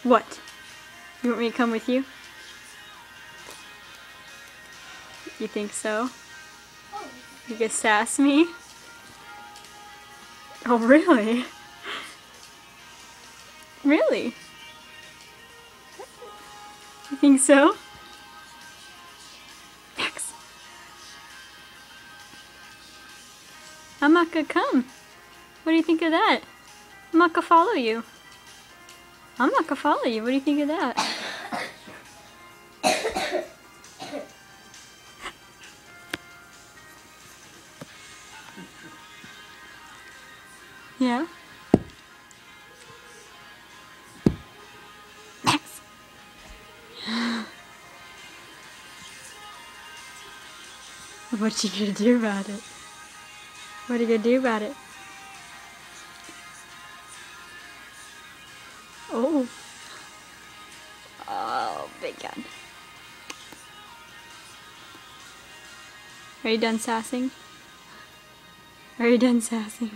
What? You want me to come with you? You think so? You can sass me? Oh, really? Really? You think so? Max. I'm not gonna come. What do you think of that? I'm not gonna follow you. I'm not gonna follow you. What do you think of that? Yeah? Max. What you gonna do about it? What are you gonna do about it? Oh. Oh, big gun. Are you done sassing? Are you done sassing?